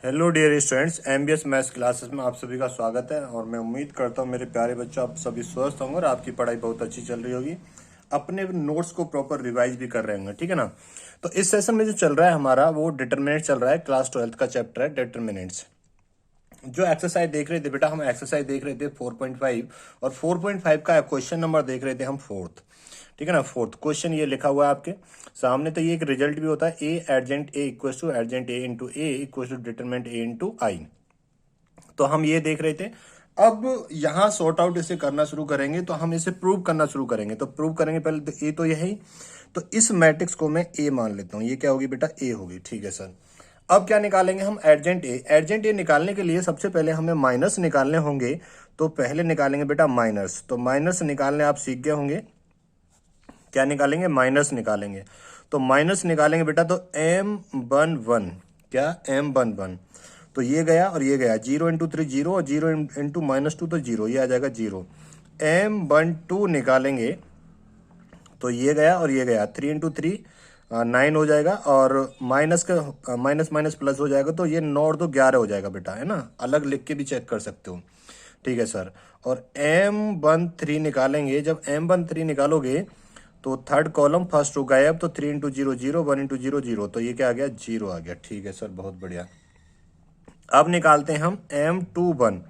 Hello dear students, MBS maths classes में आप सभी का स्वागत है। और मैं उम्मीद करता हूँ मेरे प्यारे बच्चों आप सभी स्वस्थ होंगे और आपकी पढ़ाई बहुत अच्छी चल रही होगी। अपने नोट्स को प्रॉपर रिवाइज भी कर रहे होंगे, ठीक है ना। तो इस सेशन में जो चल रहा है हमारा वो डिटरमिनेंट्स चल रहा है। क्लास 12th का चैप्टर है डिटरमिनेंट्स। जो एक्सरसाइज देख रहे थे बेटा, हम एक्सरसाइज देख रहे थे 4.5 और 4.5 का क्वेश्चन नंबर देख रहे थे हम फोर्थ, ठीक है ना। फोर्थ क्वेश्चन ये लिखा हुआ है आपके सामने। तो ये एक रिजल्ट भी होता है, A adjoint A equal to adjoint A into A equal to determinant A into I. तो हम ये देख रहे थे। अब यहां सॉर्ट आउट इसे करना शुरू करेंगे, तो हम इसे प्रूव करना शुरू करेंगे। तो प्रूव करेंगे पहले तो ए तो यही। तो इस मैट्रिक्स को मैं ए मान लेता हूं। ये क्या होगी बेटा? ए होगी, ठीक है सर। अब क्या निकालेंगे हम? एडजेंट ए। एडजेंट ए निकालने के लिए सबसे पहले हमें माइनस निकालने होंगे। तो पहले निकालेंगे बेटा माइनस। तो माइनस निकालने आप सीख गए होंगे। क्या निकालेंगे? माइनस निकालेंगे। तो माइनस निकालेंगे बेटा, तो M11 क्या? M11। तो ये गया और ये गया, 0 × 3 0 और 0 × -2 तो 0, ये आ जाएगा 0। M12 निकालेंगे तो ये गया और ये गया, 3 × 3 9 हो जाएगा और माइनस का माइनस माइनस प्लस हो जाएगा। तो ये 9 और 2 11 हो जाएगा बेटा, है ना। अलग लिख के भी चेक कर सकते हो, ठीक है सर। और M13 निकालेंगे। जब M13 निकालोगे तो थर्ड कॉलम फर्स्ट रो गायब, तो 3 × 0 0 1 × 0 0, तो ये क्या आ गया? 0 आ गया, ठीक है सर, बहुत बढ़िया। अब निकालते हैं हम M21।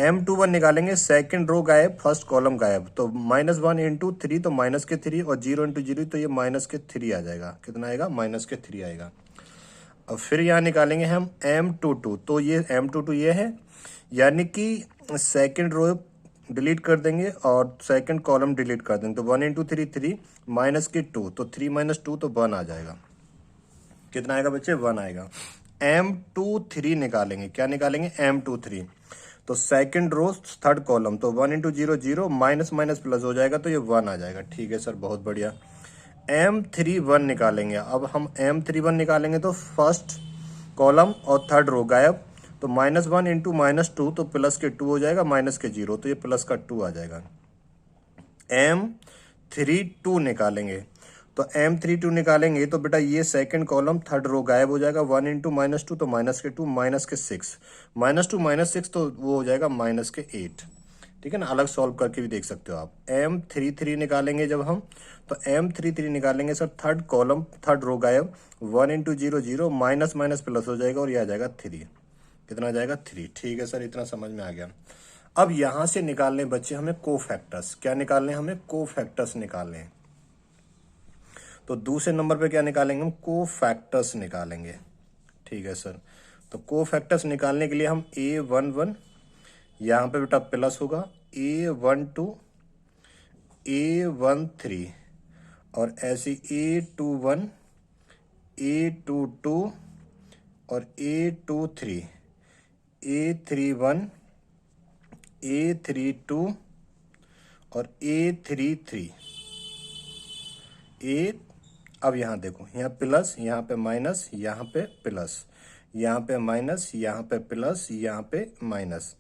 M21 निकालेंगे, सेकंड रो गायब फर्स्ट कॉलम गायब, तो -1 × 3 तो -3 और 0 × 0 तो ये -3 आ जाएगा। कितना आएगा? -3 आएगा। अब फिर यहाँ निकालेंगे हम M22। तो ये M22 ये है, यानी कि सेकंड रो डिलीट कर देंगे और सेकंड कॉलम डिलीट कर देंगे। तो 1 × 3 3 -2, तो 3 - 2 तो 1 आ जाएगा। कितना आएगा बच्चे? 1 आएगा। M23 निकालेंगे। क्या निकालेंगे? M23। तो सेकंड रो थर्ड कॉलम, तो 1 × 0 0 माइनस माइनस प्लस हो जाएगा, तो ये 1 आ जाएगा, ठीक है सर, बहुत बढ़िया। M31 निकालेंगे। अब हम M31 निकालेंगे तो फर्स्ट कॉलम और थर्ड रो गायब, तो -1 × -2 तो प्लस के 2 हो जाएगा, माइनस के 0, तो ये प्लस का 2 आ जाएगा। M32 निकालेंगे। तो M32 निकालेंगे तो बेटा ये सेकंड कॉलम थर्ड रो गायब हो जाएगा, 1 × -2 तो माइनस के 2 माइनस के 6, -2 -6 तो वो हो जाएगा माइनस के 8, ठीक है ना। अलग सॉल्व करके भी देख सकते हो आप। M33 निकालेंगे जब हम, तो M33 निकालेंगे sir, third column third row गायब, 1 × 0 0 माइनस माइनस प्लस हो जाएगा और ये आ जाएगा 3। कितना आ जाएगा? 3, ठीक है सर, इतना समझ में आ गया। अब यहां से निकालने बच्चे हमें कोफैक्टर्स। क्या निकालने? हमें कोफैक्टर्स निकालने हैं। तो दूसरे नंबर पे क्या निकालेंगे? हम कोफैक्टर्स निकालेंगे, ठीक है सर। तो कोफैक्टर्स निकालने के लिए हम A11 यहाँ पे बेटा प्लस होगा, A12 A13 और ऐसे A21 A22 और A23 A31 A32 और A33 A। अब यहाँ देखो, यहाँ प्लस, यहाँ पे माइनस, यहाँ पे प्लस, यहाँ पे माइनस, यहाँ पे प्लस, यहाँ पे माइनस,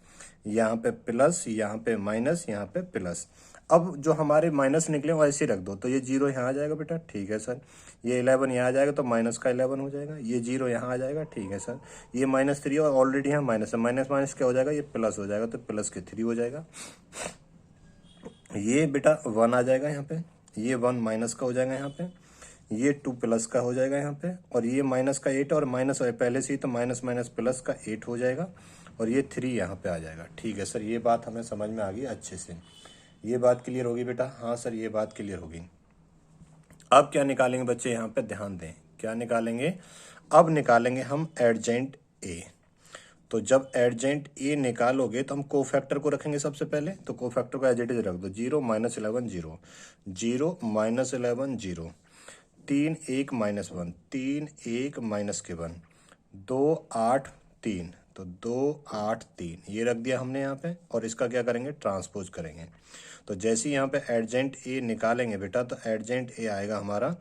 यहाँ पे प्लस, यहाँ पे माइनस, यहाँ पे प्लस। अब जो हमारे माइनस निकले वो ऐसे रख दो, तो ये 0 यहाँ आ जाएगा बेटा, ठीक है सर। ये 11 यहाँ आ जाएगा, तो माइनस का 11 हो जाएगा। ये 0 यहाँ आ जाएगा, ठीक है सर। ये -3 और ऑलरेडी यहाँ माइनस है, माइनस माइनस क्या हो जाएगा? ये प्लस हो जाएगा, तो प्लस के 3 हो जाएगा। ये बेटा 1 आ जाएगा यहाँ पे, ये 1 माइनस का हो जाएगा यहाँ पे, ये 2 प्लस का हो जाएगा यहाँ पे, और ये माइनस का 8 और माइनस पहले से ही, तो माइनस माइनस प्लस का 8 हो जाएगा, और ये 3 यहाँ पे आ जाएगा, ठीक है सर। ये बात हमें समझ में आ गई अच्छे से। ये बात क्लियर होगी बेटा? हाँ सर, ये बात क्लियर होगी। अब क्या निकालेंगे बच्चे? यहाँ पे ध्यान दें, क्या निकालेंगे? अब निकालेंगे हम एडजेंट ए। तो जब एडजेंट ए निकालोगे तो हम कोफैक्टर को रखेंगे सबसे पहले। तो कोफैक्टर को एज इट इज रख दो, 0 -11 0 0 -11 0, 3 1 -1 3 1 -1 2 8 3, तो 2 8 3 ये रख दिया हमने यहाँ पे। और इसका क्या करेंगे? ट्रांसपोज करेंगे। तो जैसे ही यहाँ पे एडजेंट ए निकालेंगे बेटा, तो एडजेंट ए आएगा हमारा,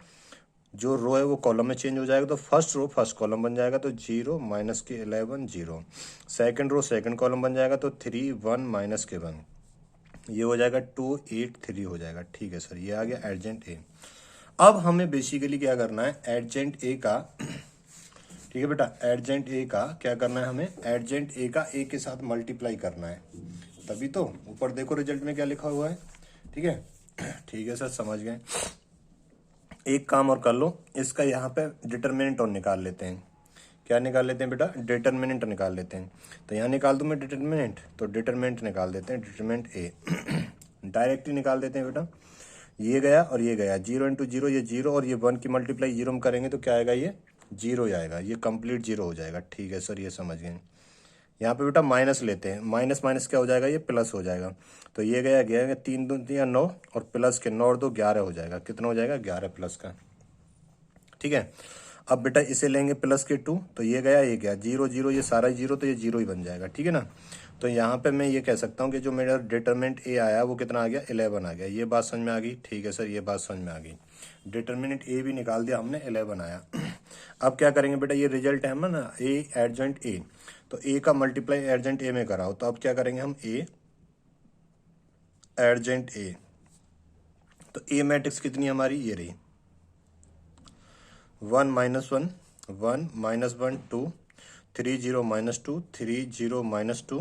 जो रो है वो कॉलम में चेंज हो जाएगा, तो फर्स्ट रो फर्स्ट कॉलम बन जाएगा, तो 0 -11 0। सेकंड रो सेकंड कॉलम बन जाएगा, तो 3 1 -1, ये हो जाएगा 2 8 3 हो जाएगा, ठीक है सर। ये आ गया एडजेंट ए। अब हमें बेसिकली क्या करना है? एडजेंट ए का, ठीक है बेटा, एडजेंट ए का क्या करना है हमें, एडजेंट ए का ए के साथ मल्टीप्लाई करना है, तभी तो ऊपर देखो रिजल्ट में क्या लिखा हुआ है। ठीक है, ठीक है सर, समझ गए। एक काम और कर लो, इसका यहाँ पे डिटर्मिनेंट और निकाल लेते हैं। क्या निकाल लेते हैं बेटा, डिटर्मिनेंट निकाल लेते हैं। तो यहाँ निकाल दूं मैं डिटर्मिनेंट, तो डिटर्मिनेंट निकाल देते हैं, डिटर्मिनेंट ए डायरेक्टली निकाल देते हैं बेटा। ये गया और ये गया, 0 इंटू 0 ये 0, और ये 1 की मल्टीप्लाई 0 में करेंगे तो क्या आएगा, ये 0 आएगा, ये कंप्लीट 0 हो जाएगा। ठीक है सर, ये समझ गए। यहाँ पे बेटा माइनस लेते हैं, माइनस माइनस क्या हो जाएगा, ये प्लस हो जाएगा। तो ये गया गया 3 दूनी 9, और प्लस के 9 और 2 11 हो जाएगा। कितना हो जाएगा, 11 प्लस का। ठीक है, अब बेटा इसे लेंगे प्लस के 2, तो ये गया ये गया, 0 0 ये सारा 0, तो ये 0 ही बन जाएगा। ठीक है ना, तो यहाँ पे मैं ये कह सकता हूँ कि जो मेरा डिटरमिनेंट ए आया वो कितना आ गया, 11 आ गया। ये बात समझ में आ गई। ठीक है सर, ये बात समझ में आ गई। डिटरमिनेंट ए भी निकाल दिया हमने, 11 आया। अब क्या करेंगे बेटा, ये रिजल्ट है ना, ए एडजेंट ए, तो ए का मल्टीप्लाई एडजेंट ए में कराओ। तो अब क्या करेंगे हम, ए एडजेंट ए, तो ए मैट्रिक्स कितनी हमारी, ये रही, 1 माइनस 1 1 माइनस 1 2 3 0 माइनस 2 3 0 माइनस 2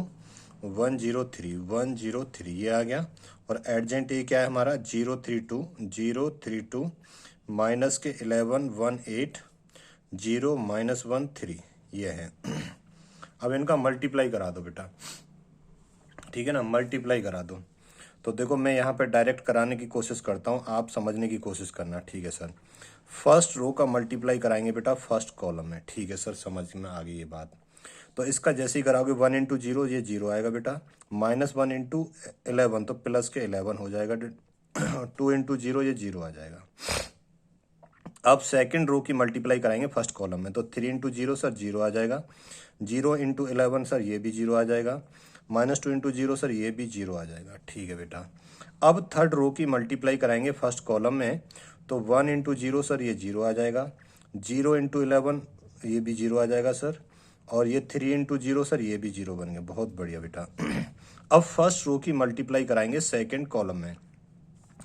1 0 3 1 0 3, ये आ गया। और एडजेंट ए क्या है हमारा, 0 3 2 0 3 2 माइनस के 11 1 8 0 माइनस 1 3, ये है। अब इनका मल्टीप्लाई करा दो बेटा। ठीक है ना, मल्टीप्लाई करा दो। तो देखो मैं यहाँ पे डायरेक्ट कराने की कोशिश करता हूँ, आप समझने की कोशिश करना। ठीक है सर, फर्स्ट रो का मल्टीप्लाई कराएंगे बेटा फर्स्ट कॉलम में। ठीक है सर, समझ में आ गई ये बात। तो इसका जैसे ही कराओगे 1 इंटू 0 ये 0 आएगा बेटा, माइनस 1 इंटू 11 तो प्लस के 11 हो जाएगा, 2 इंटू 0 ये 0 आ जाएगा। अब सेकंड रो की मल्टीप्लाई कराएंगे फर्स्ट कॉलम में, तो 3 इंटू 0 सर 0 आ जाएगा, 0 इंटू 11 सर ये भी 0 आ जाएगा, माइनस 2 इंटू 0 सर ये भी 0 आ जाएगा। ठीक है बेटा, अब थर्ड रो की मल्टीप्लाई कराएंगे फर्स्ट कॉलम में, तो 1 इंटू 0 सर ये 0 आ जाएगा, 0 इंटू 11 ये भी 0 आ जाएगा सर, और ये 3 इंटू 0 सर ये भी 0 बन गया। बहुत बढ़िया बेटा। अब फर्स्ट रो की मल्टीप्लाई कराएंगे सेकेंड कॉलम में,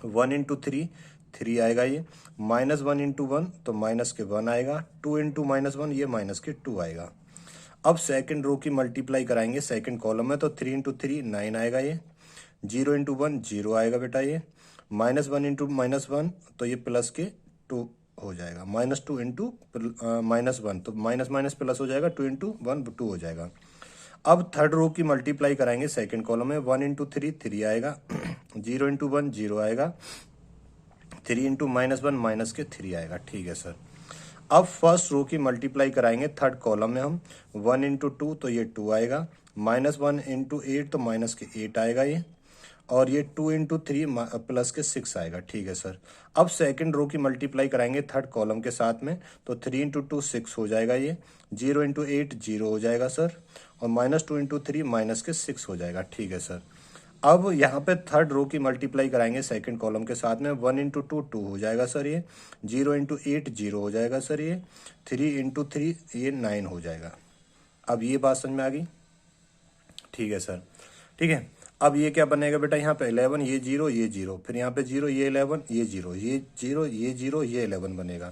1 इंटू 3 3 आएगा, ये माइनस 1 इंटू 1 तो माइनस के 1 आएगा, 2 इंटू माइनस 1 ये माइनस के 2 आएगा। अब सेकंड रो की मल्टीप्लाई कराएंगे सेकंड कॉलम में, तो 3 इंटू 3 9 आएगा, ये 0 इंटू 1 0 आएगा बेटा, ये माइनस 1 इंटू माइनस 1 तो ये प्लस के 2 हो जाएगा, माइनस 2 इंटू माइनस 1 तो माइनस माइनस प्लस हो जाएगा, 2 इंटू 1 2 हो जाएगा। अब थर्ड रो की मल्टीप्लाई कराएंगे सेकंड कॉलम में, 1 इंटू 3 3 आएगा, 0 इंटू 1 0 आएगा, 3 इंटू माइनस 1 माइनस के 3 आएगा। ठीक है सर, अब फर्स्ट रो की मल्टीप्लाई कराएंगे थर्ड कॉलम में हम, 1 इंटू 2 तो ये 2 आएगा, माइनस 1 इंटू 8 तो माइनस के 8 आएगा ये, और ये 2 इंटू 3 प्लस के 6 आएगा। ठीक है सर, अब सेकंड रो की मल्टीप्लाई कराएंगे थर्ड कॉलम के साथ में, तो 3 इंटू 2 6 हो जाएगा, ये 0 इंटू 8 0 हो जाएगा सर, और माइनस 2 इंटू 3 माइनस के 6 हो जाएगा। ठीक है सर, अब यहाँ पे थर्ड रो की मल्टीप्लाई कराएंगे सेकंड कॉलम के साथ में, 1 इंटू 2 2 हो जाएगा सर, ये 0 इंटू 8 0 हो जाएगा सर, ये 3 इंटू 3 ये 9 हो जाएगा। अब ये बात समझ में आ गई। ठीक है सर, ठीक है। अब ये क्या बनेगा बेटा, यहाँ पे 11 ये 0 ये 0, फिर यहाँ पे 0 ये 11 ये 0 ये 0 ये 0 ये 11 बनेगा।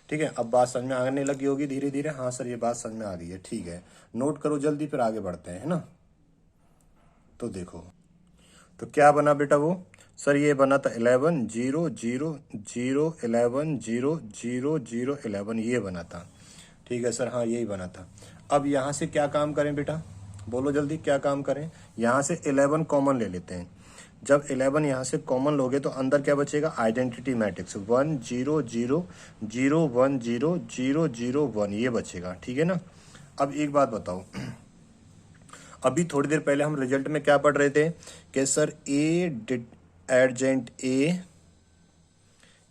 ठीक है, अब बात समझ में आने लगी होगी धीरे धीरे। हाँ सर, ये बात समझ में आ गई है। ठीक है, नोट करो जल्दी, फिर आगे बढ़ते हैं, है ना। तो देखो, तो क्या बना बेटा वो, सर ये बना था 11 0 0 0 11 0 0 0 11, ये बना था। ठीक है सर, हाँ यही बना था। अब यहाँ से क्या काम करें बेटा, बोलो जल्दी क्या काम करें। यहाँ से 11 कॉमन ले लेते हैं। जब 11 यहाँ से कॉमन लोगे तो अंदर क्या बचेगा, आइडेंटिटी मैट्रिक्स 1 0 0 0 1 0 0 0 1, ये बचेगा। ठीक है ना। अब एक बात बताओ, अभी थोड़ी देर पहले हम रिजल्ट में क्या पढ़ रहे थे कि sir A adjoint A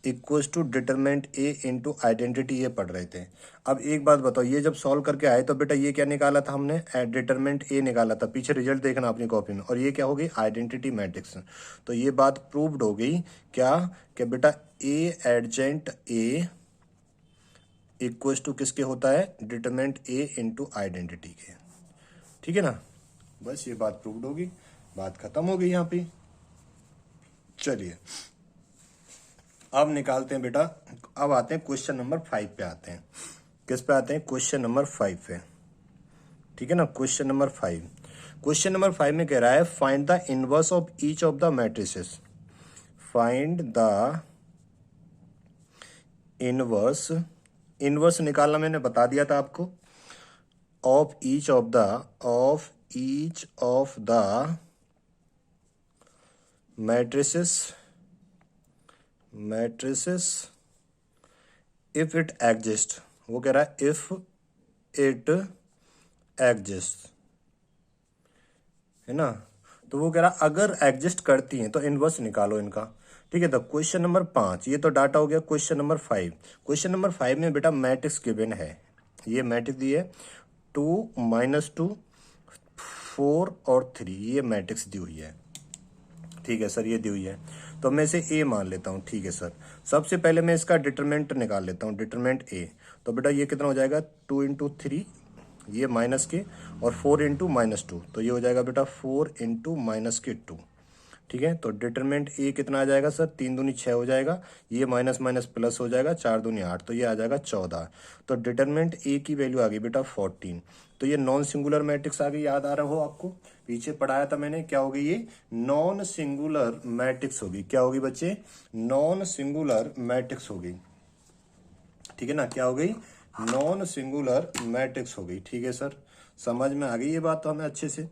equals to determinant A into identity, ये पढ़ रहे थे। अब एक बात बताओ, ये जब सॉल्व करके आए तो बेटा ये क्या निकाला था हमने, डिटरमिनेंट ए निकाला था। पीछे रिजल्ट देखना अपनी कॉपी में, और ये क्या हो गई, आइडेंटिटी मैट्रिक्स। तो ये बात प्रूव्ड हो गई क्या, कि बेटा ए एडजेंट ए इक्वल्स टू किसके होता है, डिटरमिनेंट ए इनटू आइडेंटिटी के। ठीक है ना, बस ये बात प्रूव्ड होगी, बात खत्म हो गई यहाँ पे। चलिए अब निकालते हैं बेटा, अब आते हैं क्वेश्चन नंबर 5 पे आते हैं। किस पे आते हैं, क्वेश्चन नंबर 5 पे, ठीक है ना। क्वेश्चन नंबर 5, क्वेश्चन नंबर 5 में कह रहा है find the inverse of each of the matrices, find the inverse, inverse निकालना मैंने बता दिया था आपको, of each of the matrices if it exist, वो कह रहा है इफ इट एग्जिस्ट, है ना। तो वो कह रहा अगर एग्जिस्ट करती हैं तो इनवर्स निकालो इनका, ठीक है। तो क्वेश्चन नंबर 5 ये तो डाटा हो गया। क्वेश्चन नंबर 5, क्वेश्चन नंबर 5 में बेटा मैट्रिक्स गिवन है, ये मैट्रिक्स दी है 2 -2 4 और 3, ये मैट्रिक्स दी हुई है, ठीक है सर, ये दी हुई है। तो मैं इसे ए मान लेता हूँ, ठीक है सर। सबसे पहले मैं इसका डिटरमिनेंट निकाल लेता हूँ, डिटरमिनेंट ए। तो बेटा ये कितना हो जाएगा, 2 × 3 ये माइनस के, और 4 × -2, तो ये हो जाएगा बेटा 4 × -2, ठीक है। तो डिटरमिनेंट ए कितना आ जाएगा सर, 3 दूनी 6 हो जाएगा, ये माइनस माइनस प्लस हो जाएगा, 4 दूनी 8, तो ये आ जाएगा 14। तो डिटरमिनेंट ए की वैल्यू आ गई बेटा 14। तो ये नॉन सिंगुलर मैट्रिक्स आ गई, याद आ रहा हो आपको, पीछे पढ़ाया था मैंने, क्या हो गई ये, नॉन सिंगुलर मैट्रिक्स होगी। क्या होगी बच्चे, नॉन सिंगुलर मैट्रिक्स होगी, ठीक है ना। क्या हो गई, नॉन सिंगुलर मैट्रिक्स हो गई, ठीक है सर। समझ में आ गई ये बात तो हमें अच्छे से।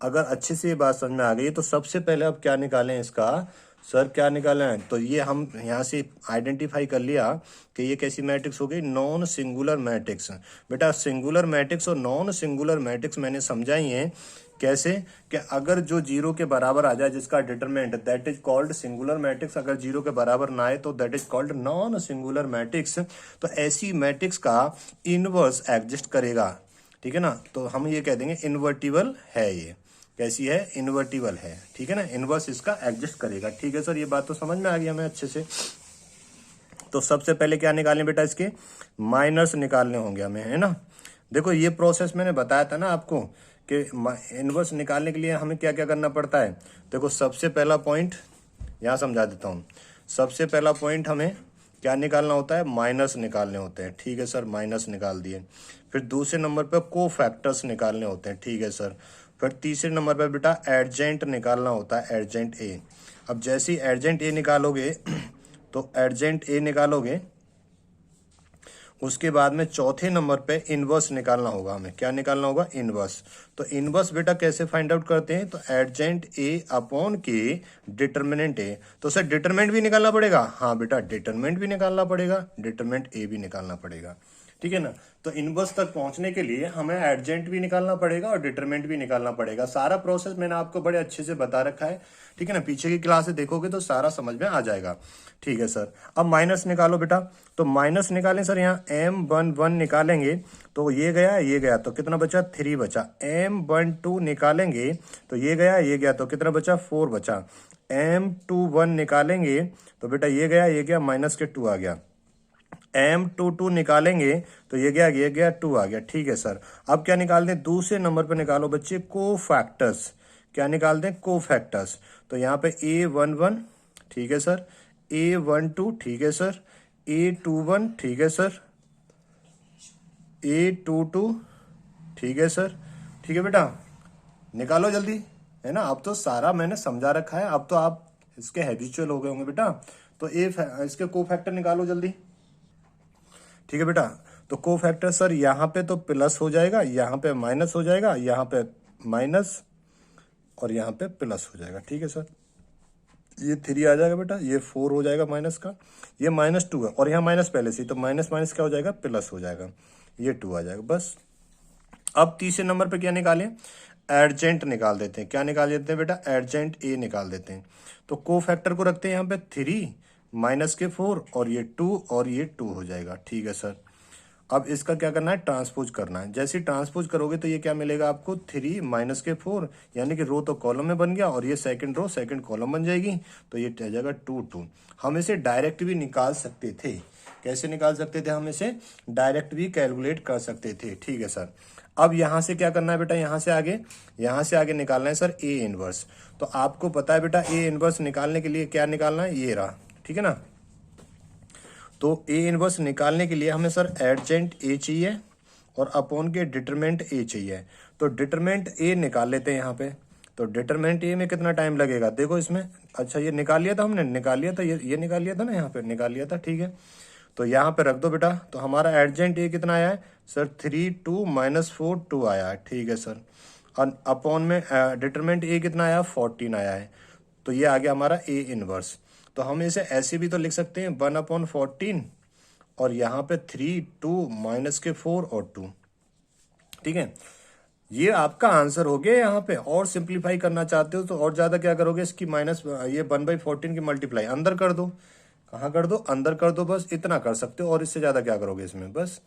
अगर अच्छे से ये बात समझ में आ गई तो सबसे पहले अब क्या निकालें इसका, सर क्या निकालें, तो ये हम यहाँ से आइडेंटिफाई कर लिया कि ये कैसी मैट्रिक्स हो गई, नॉन सिंगुलर मैट्रिक्स। बेटा सिंगुलर मैट्रिक्स और नॉन सिंगुलर मैट्रिक्स मैंने समझाई है कैसे, कि अगर जो 0 के बराबर आ जाए जिसका determinant, that is called singular matrix. अगर 0 के बराबर ना आए तो that is called non singular matrix. तो ऐसी मैट्रिक्स का इनवर्स एग्जिस्ट करेगा, ठीक है ना। तो हम ये कह देंगे इन्वर्टिबल है, ये कैसी है, इन्वर्टिबल है, ठीक है ना, इनवर्स इसका एग्जिस्ट करेगा, ठीक है सर। ये बात तो समझ में आ गई हमें अच्छे से। तो सबसे पहले क्या निकालें बेटा, इसके माइनस निकालने होंगे हमें, है ना। देखो ये प्रोसेस मैंने बताया था ना आपको कि इनवर्स निकालने के लिए हमें क्या क्या करना पड़ता है। देखो सबसे पहला पॉइंट यहाँ समझा देता हूँ। सबसे पहला पॉइंट हमें क्या निकालना होता है, माइनस निकालने होते हैं, ठीक है सर, माइनस निकाल दिए। फिर दूसरे नंबर पर को फैक्टर्स निकालने होते हैं, ठीक है सर। फिर तीसरे नंबर पर बेटा एडजेंट निकालना होता है, एडजेंट ए। अब जैसे ही एडजेंट ए निकालोगे तो एडजेंट ए निकालोगे, उसके बाद में चौथे नंबर पे इनवर्स निकालना होगा हमें। क्या निकालना होगा, इनवर्स। तो इनवर्स बेटा कैसे फाइंड आउट करते हैं, तो एडजेंट ए अपॉन के डिटरमिनेंट ए। तो सर डिटरमिनेंट भी निकालना पड़ेगा, हाँ बेटा डिटरमिनेंट भी निकालना पड़ेगा, डिटरमिनेंट ए भी निकालना पड़ेगा, ठीक है ना। तो इनवर्स तक पहुंचने के लिए हमें एडजेंट भी निकालना पड़ेगा और डिटरमिनेंट भी निकालना पड़ेगा। सारा प्रोसेस मैंने आपको बड़े अच्छे से बता रखा है, ठीक है ना। पीछे की क्लास से देखोगे तो सारा समझ में आ जाएगा, ठीक है सर। अब माइनस निकालो बेटा, तो माइनस निकालें सर, यहाँ M11 निकालेंगे तो ये गया, तो कितना बचा, 3 बचा। M12 निकालेंगे तो ये गया, तो कितना बचा, 4 बचा। M21 निकालेंगे तो बेटा ये गया, माइनस के 2 आ गया। M22 निकालेंगे तो ये गया 2 आ गया, ठीक है सर। अब क्या निकाल दें, दूसरे नंबर पे निकालो बच्चे को फैक्टर्स। क्या निकाल दें, को फैक्टर्स। तो यहाँ पे A11, ठीक है सर, A12, ठीक है सर, A21, ठीक है सर, A22, ठीक है सर, ठीक है बेटा, निकालो जल्दी, है ना। अब तो सारा मैंने समझा रखा है, अब तो आप इसके हैबिचुअल हो गए होंगे बेटा। तो इसके को फैक्टर निकालो जल्दी, ठीक है बेटा। तो को फैक्टर सर यहाँ पे तो प्लस हो जाएगा, यहाँ पे माइनस हो जाएगा, यहाँ पे माइनस और यहाँ पे प्लस हो जाएगा, ठीक है सर। ये 3 आ जाएगा बेटा, ये 4 हो जाएगा माइनस का, ये -2 है और यहाँ माइनस पहले से, तो माइनस माइनस क्या हो जाएगा, प्लस हो जाएगा, ये 2 आ जाएगा बस। अब तीसरे नंबर पे क्या निकालें, एडजेंट निकाल देते हैं। क्या निकाल देते हैं बेटा, एडजेंट ए निकाल देते हैं। तो को फैक्टर को रखते हैं यहाँ पे 3 माइनस के 4 और ये 2 और ये 2 हो जाएगा, ठीक है सर। अब इसका क्या करना है, ट्रांसपोज करना है। जैसे ही ट्रांसपोज करोगे तो ये क्या मिलेगा आपको, 3 माइनस के 4, यानी कि रो तो कॉलम में बन गया और ये सेकंड रो सेकंड कॉलम बन जाएगी, तो ये आ जाएगा 2 हम इसे डायरेक्ट भी निकाल सकते थे। कैसे निकाल सकते थे, हम इसे डायरेक्ट भी कैलकुलेट कर सकते थे, ठीक है सर। अब यहाँ से क्या करना है बेटा, यहाँ से आगे निकालना है सर ए इनवर्स। तो आपको पता है बेटा ए इनवर्स निकालने के लिए क्या निकालना है, ये रहा, ठीक है ना। तो ए इनवर्स निकालने के लिए हमें सर एडजेंट ए चाहिए और अपॉन के डिटरमिनेंट ए चाहिए। तो डिटरमिनेंट ए निकाल लेते हैं यहाँ पे। तो डिटरमिनेंट ए में कितना टाइम लगेगा देखो इसमें। अच्छा ये निकाल लिया था हमने, निकाल लिया था, ये निकाल लिया था ना, यहाँ पे निकाल लिया था, ठीक है। तो यहाँ पे रख दो बेटा। तो हमारा एडजेंट ए कितना आया है सर 3 2 -4 2 आया है, ठीक है सर। और अपॉन में डिटरमिनेंट ए कितना आया 14 आया है। तो ये आ गया हमारा ए इनवर्स। तो हम इसे ऐसे भी तो लिख सकते हैं 1/14 और यहाँ पे 3 2 -4 और 2, ठीक है। ये आपका आंसर हो गया। यहाँ पे और सिंप्लीफाई करना चाहते हो तो और ज्यादा क्या करोगे, इसकी माइनस ये 1/14 की मल्टीप्लाई अंदर कर दो। कहाँ कर दो, अंदर कर दो, बस इतना कर सकते हो। और इससे ज्यादा क्या करोगे इसमें, बस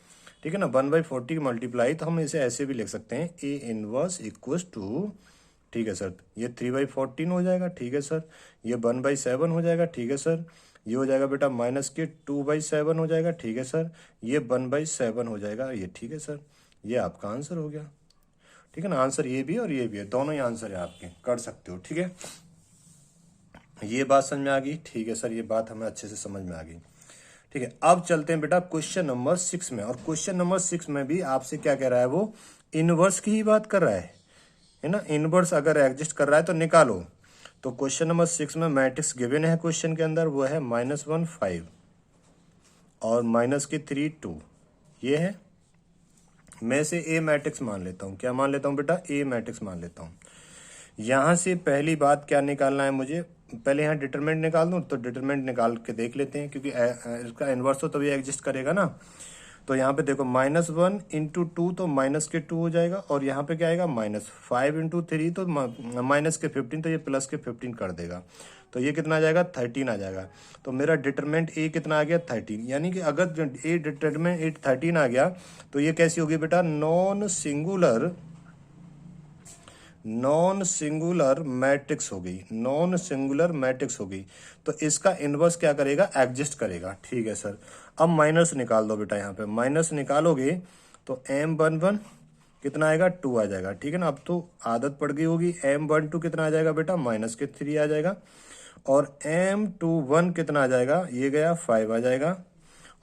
ठीक है ना। 1/40 की मल्टीप्लाई, तो हम इसे ऐसे भी लिख सकते हैं ए इनवर्स इक्व टू, ठीक है सर, ये 3/14 हो जाएगा, ठीक है सर। ये 1/7 हो जाएगा, ठीक है सर। ये हो जाएगा बेटा माइनस के 2/7 हो जाएगा, ठीक है सर। ये 1/7 हो जाएगा, ये ठीक है सर। ये आपका आंसर हो गया, ठीक है ना। आंसर ये भी है और ये भी है, दोनों ही आंसर है आपके, कर सकते हो, ठीक है। ये बात समझ में आ गई, ठीक है सर। ये बात हमें अच्छे से समझ में आ गई, ठीक है। अब चलते हैं बेटा क्वेश्चन नंबर 6 में। और क्वेश्चन नंबर 6 में भी आपसे क्या कह रहा है, वो इनवर्स की ही बात कर रहा है ना। इनवर्स अगर एग्जिस्ट कर रहा है तो निकालो। तो क्वेश्चन नंबर 6 में मैट्रिक्स गिवन है क्वेश्चन के अंदर, वो है -1 5 और -3 2, ये है। मैं से ए मैट्रिक्स मान लेता हूँ। क्या मान लेता हूँ बेटा, ए मैट्रिक्स मान लेता हूँ। यहाँ से पहली बात क्या निकालना है मुझे, पहले यहाँ डिटरमिनेंट निकाल दूँ। तो डिटरमिनेंट निकाल के देख लेते हैं, क्योंकि इसका इन्वर्स हो तभी एग्जिस्ट करेगा ना। तो यहाँ पे देखो -1 × 2 तो -2 हो जाएगा। और यहाँ पे क्या आएगा -5 × 3 तो -15, तो ये +15 कर देगा। तो ये कितना आ जाएगा 13 आ जाएगा। तो मेरा डिटरमिनेंट ए कितना आ गया 13। यानी कि अगर ए डिटरमिनेंट 13 आ गया तो ये कैसी होगी बेटा, नॉन सिंगुलर मैट्रिक्स होगी, नॉन सिंगुलर मैट्रिक्स होगी। तो इसका इनवर्स क्या करेगा, एग्जिस्ट करेगा, ठीक है सर। अब माइनस निकाल दो बेटा। यहाँ पे माइनस निकालोगे तो M11 कितना आएगा 2 आ जाएगा, ठीक है ना। अब तो आदत पड़ गई होगी। M12 कितना आ जाएगा बेटा -3 आ जाएगा। और M21 कितना आ जाएगा, ये गया 5 आ जाएगा।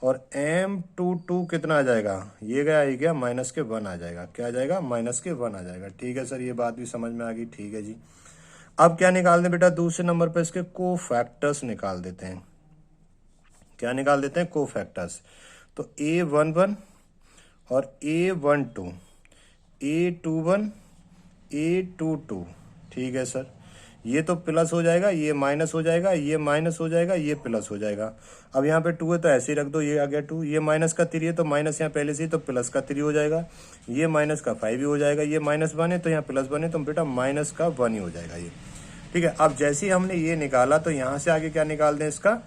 और M22 कितना आ जाएगा, ये गया -1 आ जाएगा। क्या आ जाएगा, -1 आ जाएगा, ठीक है सर। ये बात भी समझ में आ गई, ठीक है जी। अब क्या निकाल दें बेटा, दूसरे नंबर पे इसके कोफैक्टर्स निकाल देते हैं। क्या निकाल देते हैं, कोफैक्टर्स। तो A11 और A12, A21, A22, ठीक है सर। ये तो प्लस हो जाएगा, ये माइनस हो जाएगा, ये माइनस हो जाएगा, ये प्लस हो जाएगा। अब यहाँ पे 2 है तो ऐसे ही रख दो, ये आ गया 2। ये -3 है तो माइनस यहाँ पहले से ही, तो +3 हो जाएगा। ये -5 ही हो जाएगा। ये -1 है तो यहाँ +1 है, तो बेटा -1 ही हो जाएगा ये, ठीक है। अब जैसे ही हमने ये निकाला तो यहाँ से आगे क्या निकाल दें, इसका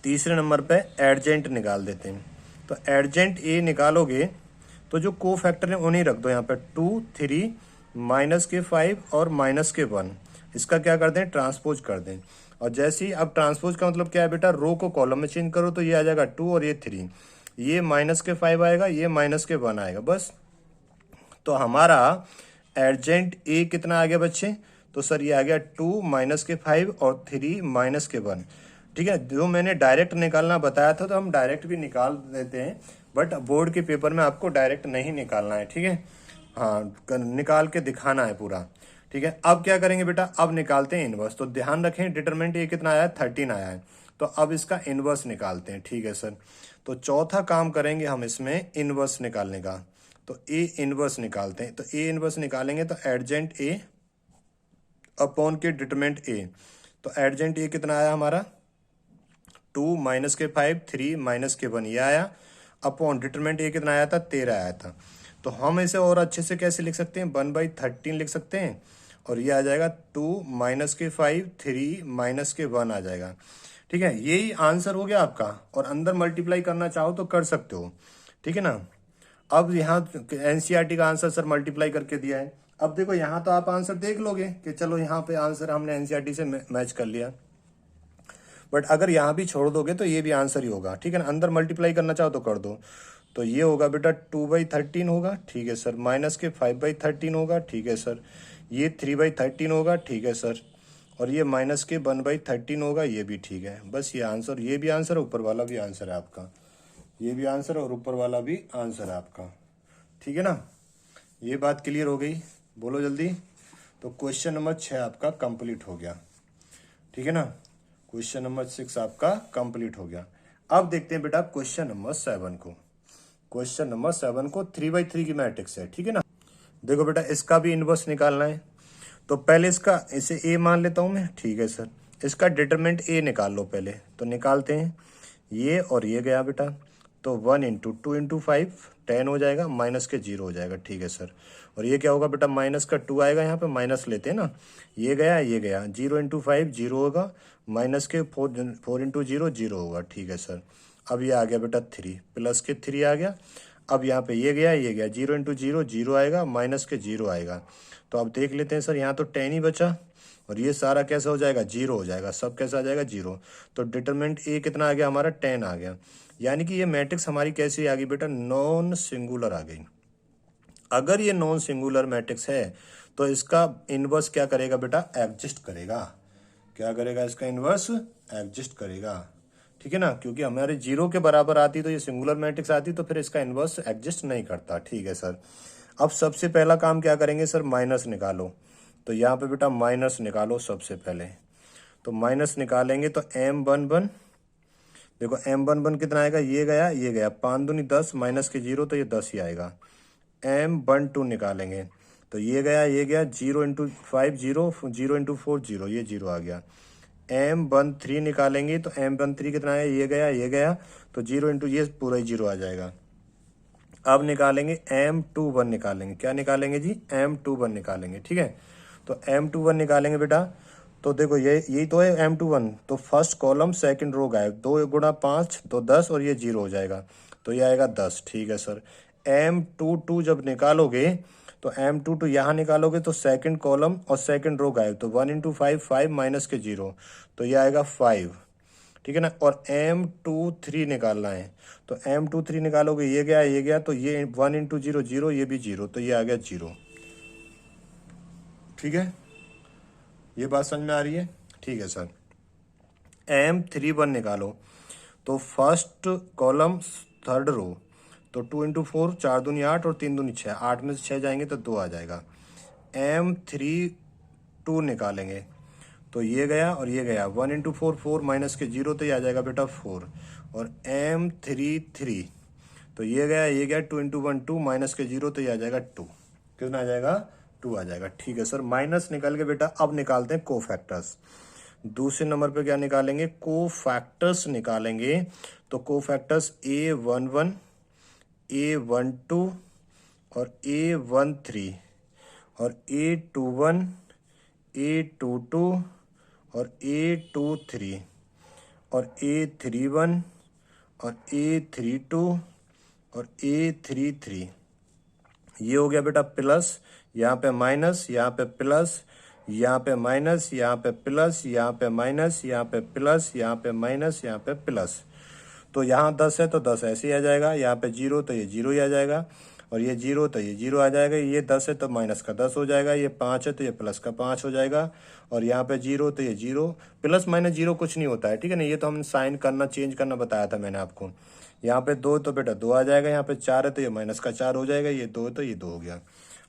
तीसरे नंबर पे एडजेंट निकाल देते हैं। तो एडजेंट ए निकालोगे तो जो को फैक्टर है उन्हें रख दो यहाँ पे, 2 3 -5 और -1। इसका क्या कर दें, ट्रांसपोज कर दें। और जैसे ही, अब ट्रांसपोज का मतलब क्या है बेटा, रो को कॉलम में चेंज करो तो ये आ जाएगा 2 और ये 3। ये -5 आएगा, ये -1 आएगा, बस। तो हमारा एडजेंट ए कितना आ गया बच्चे, तो सर ये आ गया 2 -5 और 3 -1, ठीक है। जो मैंने डायरेक्ट निकालना बताया था तो हम डायरेक्ट भी निकाल देते हैं, बट बोर्ड के पेपर में आपको डायरेक्ट नहीं निकालना है, ठीक है। हाँ, निकाल के दिखाना है पूरा, ठीक है। अब क्या करेंगे बेटा, अब निकालते हैं इनवर्स। तो ध्यान रखें डिटरमिनेंट ये कितना आया है 13 आया है। तो अब इसका इनवर्स निकालते हैं, ठीक है सर। तो चौथा काम करेंगे हम इसमें इनवर्स निकालने का। तो ए इनवर्स निकालते हैं। तो ए इनवर्स निकालेंगे तो एडजेंट ए अपॉन के डिटरमिनेंट ए। तो एडजेंट ए कितना आया हमारा 2 -5 3 -1 ये आया। अपॉन डिटरमिनेंट ए कितना आया था 13 आया था। तो हम इसे और अच्छे से कैसे लिख सकते हैं, 1/13 लिख सकते हैं। और ये आ जाएगा 2 -5 3 -1 आ जाएगा, ठीक है। यही आंसर हो गया आपका। और अंदर मल्टीप्लाई करना चाहो तो कर सकते हो, ठीक है ना। अब यहाँ एनसीईआरटी का आंसर सर मल्टीप्लाई करके दिया है। अब देखो यहाँ तो आप आंसर देख लोगे कि चलो यहाँ पे आंसर हमने एनसीईआरटी से मैच कर लिया, बट अगर यहाँ भी छोड़ दोगे तो ये भी आंसर ही होगा, ठीक है ना। अंदर मल्टीप्लाई करना चाहो तो कर दो। तो ये होगा बेटा 2/13 होगा, ठीक है सर। -5/13 होगा, ठीक है सर। ये 3/13 होगा, ठीक है सर। और ये माइनस के 1/13 होगा, ये भी ठीक है। बस ये आंसर, ये भी आंसर है, ऊपर वाला भी आंसर है आपका, ये भी आंसर है और ऊपर वाला भी आंसर है आपका, ठीक है ना। ये बात क्लियर हो गई, बोलो जल्दी। तो क्वेश्चन नंबर 6 आपका कंप्लीट हो गया, ठीक है ना। क्वेश्चन नंबर 6 आपका कंप्लीट हो गया। अब देखते हैं बेटा क्वेश्चन नंबर 7 को। क्वेश्चन नंबर 7 को 3/3 की मैट्रिक्स है, ठीक है ना। देखो बेटा इसका भी इनवर्स निकालना है, तो पहले इसका, इसे ए मान लेता हूं मैं, ठीक है सर। इसका डिटरमिनेंट ए निकाल लो पहले, तो निकालते हैं। ये और ये गया बेटा, तो 1 × 2 × 5 10 हो जाएगा, माइनस के 0 हो जाएगा, ठीक है सर। और ये क्या होगा बेटा, माइनस का 2 आएगा, यहाँ पे माइनस लेते हैं ना, ये गया ये गया, 0 × 5 0 होगा, माइनस के 4 × 0 0 होगा, ठीक है सर। अब ये आ गया बेटा 3, प्लस के 3 आ गया। अब यहाँ पे ये गया ये गया, 0 × 0 0 आएगा, माइनस के 0 आएगा। तो अब देख लेते हैं सर, यहाँ तो 10 ही बचा, और ये सारा कैसा हो जाएगा, 0 हो जाएगा, सब कैसा आ जाएगा 0। तो डिटरमिनेंट ए कितना आ गया हमारा, 10 आ गया। यानी कि ये मैट्रिक्स हमारी कैसी आ गई बेटा, नॉन सिंगुलर आ गई। अगर ये नॉन सिंगुलर मैट्रिक्स है तो इसका इनवर्स क्या करेगा बेटा, एग्जिस्ट करेगा। क्या करेगा, इसका इनवर्स एग्जिस्ट करेगा, ठीक है ना। क्योंकि हमारे 0 के बराबर आती तो ये सिंगुलर मैट्रिक्स आती, तो फिर इसका इनवर्स एग्जिस्ट नहीं करता, ठीक है सर। अब सबसे पहला काम क्या करेंगे सर, माइनस निकालो। तो यहाँ पे बेटा माइनस निकालो सबसे पहले। तो माइनस निकालेंगे तो M11, देखो M11 कितना आएगा, ये गया ये गया, 5 दूनी 10, माइनस के 0 तो ये 10 ही आएगा। M12 निकालेंगे तो ये गया ये गया, 0 × 5 0, 0 × 4 0, ये 0 आ गया। M13 निकालेंगे तो M13 कितना है, ये गया ये गया, तो 0 × ये पूरा ही 0 आ जाएगा। अब निकालेंगे M21 निकालेंगे, क्या निकालेंगे जी, M21 निकालेंगे, ठीक है। तो M21 निकालेंगे बेटा, तो देखो यही तो है M21, तो फर्स्ट कॉलम सेकंड रो गायब, 2 × 5 तो 10, और ये 0 हो जाएगा, तो ये आएगा 10, ठीक है सर। M22 जब निकालोगे तो M22 यहाँ निकालोगे तो सेकंड कॉलम और सेकंड रो गायब, तो 1 × 5 5, माइनस के 0, तो ये आएगा 5, ठीक है ना। और M23 निकालना है, तो M23 निकालोगे, ये गया, तो ये 1 × 0 0, ये भी 0, तो ये आ गया 0, ठीक है। ये बात समझ में आ रही है, ठीक है सर। M31 निकालो, तो फर्स्ट कॉलम थर्ड रो, तो 2 × 4 4 दूनी 8 और 3 दूनी 6, 8 में से 6 जाएंगे तो 2 आ जाएगा। M32 निकालेंगे तो ये गया और ये गया, 1 × 4 4, माइनस के 0, तो ये आ जाएगा बेटा 4। और M33 तो ये गया 2 × 1 2, माइनस के 0, तो ये आ जाएगा 2, कितना आ जाएगा, 2 आ जाएगा, ठीक है सर। माइनस निकल के बेटा अब निकालते हैं कोफैक्टर्स। दूसरे नंबर पे क्या निकालेंगे, कोफैक्टर्स निकालेंगे। तो कोफैक्टर्स A11, A12 और A13 और A21, A22 और A23 और A31 और A32 और A33, ये हो गया बेटा प्लस, यहाँ पे माइनस, यहाँ पे प्लस, यहाँ पे माइनस, यहाँ पे प्लस, यहाँ पे माइनस, यहाँ पे प्लस, यहाँ पे माइनस, यहाँ पे प्लस। तो यहाँ 10 है तो 10 ऐसे ही आ जाएगा, यहाँ पे 0 तो ये 0 ही आ जाएगा, और ये 0 तो ये 0 आ जाएगा। ये 10 है तो माइनस का 10 हो जाएगा, ये 5 है तो ये प्लस का 5 हो जाएगा, और यहाँ पे 0 तो ये 0, प्लस माइनस 0 कुछ नहीं होता है, ठीक है ना। ये तो हमने साइन करना चेंज करना बताया था मैंने आपको। यहाँ पे 2 तो बेटा 2 आ जाएगा, यहाँ पे 4 है तो ये माइनस का 4 हो जाएगा, ये 2 तो ये 2 हो गया।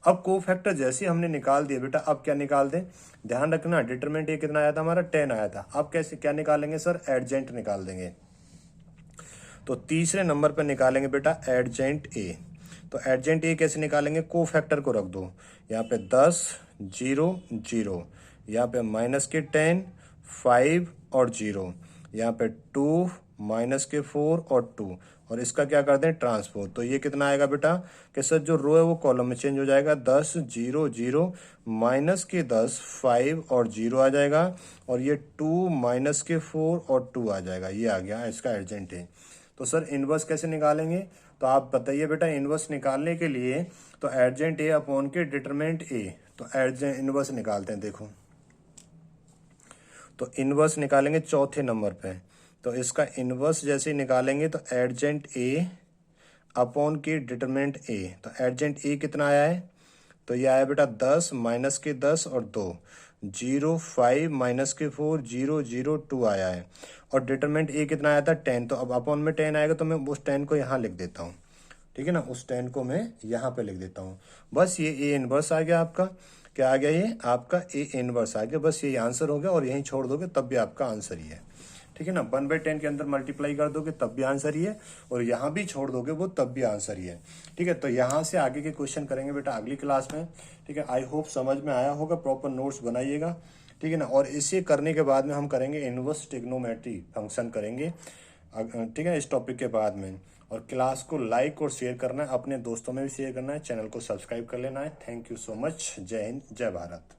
अब कोफैक्टर जैसे हमने निकाल दिया बेटा, अब क्या निकाल दें, ध्यान रखना डिटरमिनेंट ये कितना आया था हमारा, 10 आया था। अब कैसे क्या निकालेंगे सर, एडजेंट निकाल देंगे। तो तीसरे नंबर पर निकालेंगे बेटा एडजेंट ए। तो एडजेंट ए कैसे निकालेंगे, कोफैक्टर को रख दो, यहाँ पे 10 0 0, यहाँ पे माइनस के 10 5 और 0, यहाँ पे 2 माइनस के 4 और 2, और इसका क्या कर दें ट्रांसपोज। तो ये कितना आएगा बेटा कि सर जो रो है वो कॉलम में चेंज हो जाएगा, 10 0 0, माइनस के 10 5 और 0 आ जाएगा, और ये 2 माइनस के 4 और 2 आ जाएगा, ये आ गया इसका एडजेंट है। तो सर इनवर्स कैसे निकालेंगे, तो आप बताइए बेटा। इनवर्स निकालने के लिए तो एडजेंट ए अपॉन के डिटरमिनेंट ए, तो एडजेंट इनवर्स निकालते हैं। देखो तो इनवर्स निकालेंगे चौथे नंबर पे, तो इसका इनवर्स जैसे निकालेंगे तो एडजेंट ए अपॉन के डिटरमिनेंट ए। तो एडजेंट ए कितना आया है, तो ये आया बेटा 10 माइनस के 10 और 2, 0 5 माइनस के 4 0 0 2 आया है। और डिटरमिनेंट ए कितना आया था 10, तो अब अपॉन में 10 आएगा तो मैं उस 10 को यहाँ लिख देता हूँ, ठीक है ना, उस 10 को मैं यहाँ पे लिख देता हूँ। बस ये ए इनवर्स आ गया आपका, क्या आ गया, ये आपका ए इनवर्स आ गया। बस ये आंसर हो गया, और यहीं छोड़ दोगे तब भी आपका आंसर ही है, ठीक है ना। 1/10 के अंदर मल्टीप्लाई कर दोगे तब भी आंसर ही है, और यहाँ भी छोड़ दोगे वो तब भी आंसर ही है, ठीक है। तो यहाँ से आगे के क्वेश्चन करेंगे बेटा अगली क्लास में, ठीक है। आई होप समझ में आया होगा, प्रॉपर नोट्स बनाइएगा, ठीक है ना। और इसे करने के बाद में हम करेंगे इनवर्स ट्रिग्नोमेट्री फंक्शन करेंगे, ठीक है, इस टॉपिक के बाद में। और क्लास को लाइक और शेयर करना है, अपने दोस्तों में भी शेयर करना है, चैनल को सब्सक्राइब कर लेना है। Thank you so much. जय हिंद, जय भारत।